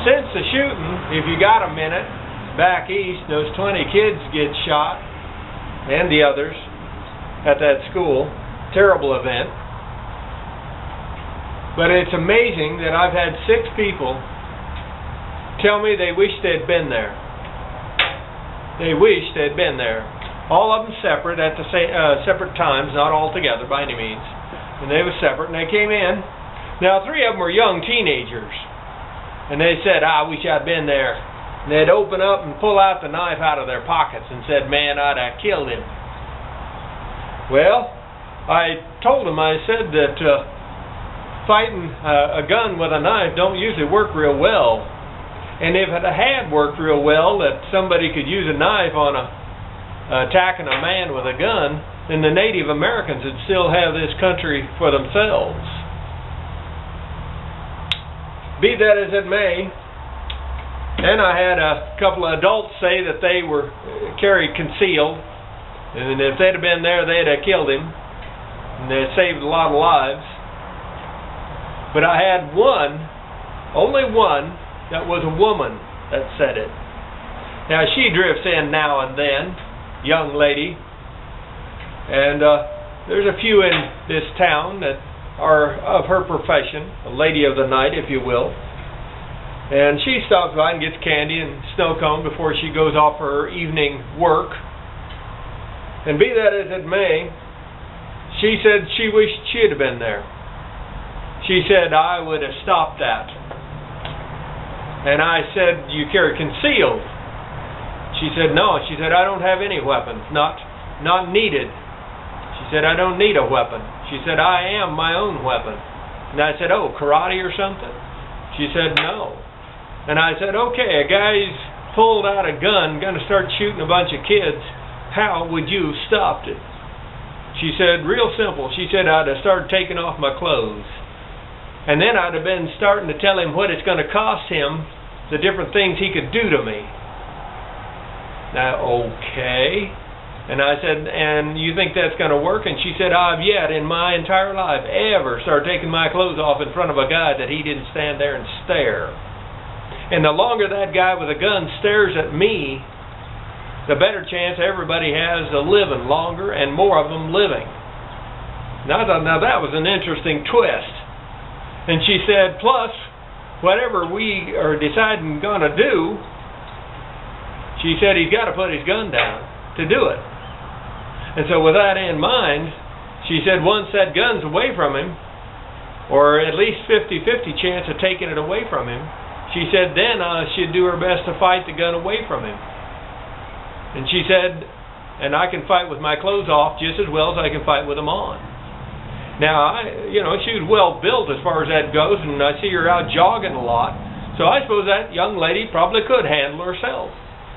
since the shooting, if you got a minute, back east, those 20 kids get shot, and the others, at that school. Terrible event. But it's amazing that I've had 6 people tell me they wish they'd been there. They wish they'd been there. All of them separate at the separate times, not all together by any means. And they were separate, and they came in. Now 3 of them were young teenagers, and they said, "I wish I'd been there." And they'd open up and pull out the knife out of their pockets and said, "Man, I'd have killed him." Well, I told them, I said that fighting a gun with a knife don't usually work real well. And if it had worked real well, that somebody could use a knife on attacking a man with a gun, then the Native Americans would still have this country for themselves. Be that as it may, then I had a couple of adults say that they were carried concealed, and if they'd have been there, they'd have killed him, and they saved a lot of lives. But I had one, only one, that was a woman that said it. Now she drifts in now and then, young lady, and there's a few in this town that are of her profession, a lady of the night, if you will. And she stops by and gets candy and snow cone before she goes off for her evening work. And be that as it may, she said she wished she'd have been there. She said, "I would have stopped that." And I said, "You carry concealed?" She said, "No." She said, "I don't have any weapons, not needed." She said, "I don't need a weapon." She said, "I am my own weapon." And I said, "Oh, karate or something?" She said, "No." And I said, "Okay, a guy's pulled out a gun, going to start shooting a bunch of kids. How would you have stopped it?" She said, "Real simple." She said, "I'd have started taking off my clothes. And then I'd have been starting to tell him what it's going to cost him, the different things he could do to me." Now, okay. And I said, "And you think that's going to work?" And she said, "I've yet in my entire life ever started taking my clothes off in front of a guy that he didn't stand there and stare. And the longer that guy with a gun stares at me, the better chance everybody has of living longer and more of them living." Now I thought, now that was an interesting twist. And she said, "Plus, whatever we are deciding going to do," she said, "he's got to put his gun down to do it." And so with that in mind, she said once that gun's away from him, or at least 50-50 chance of taking it away from him, she said then she'd do her best to fight the gun away from him. And she said, "And I can fight with my clothes off just as well as I can fight with them on." Now, she was well built as far as that goes, and I see her out jogging a lot. So I suppose that young lady probably could handle herself.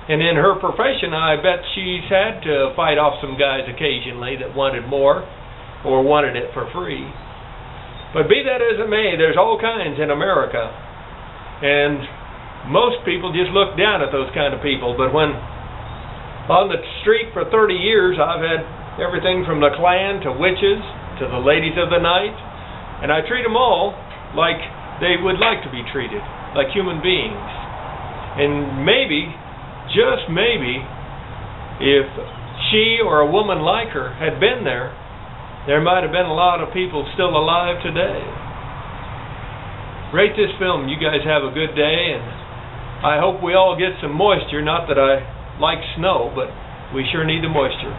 And in her profession, I bet she's had to fight off some guys occasionally that wanted more or wanted it for free. But be that as it may, there's all kinds in America. And most people just look down at those kind of people. But when on the street for 30 years, I've had everything from the Klan to witches to the ladies of the night, and I treat them all like they would like to be treated, like human beings. And maybe, just maybe, if she or a woman like her had been there, there might have been a lot of people still alive today. Rate this film. You guys have a good day, and I hope we all get some moisture. Not that I like snow, but we sure need the moisture.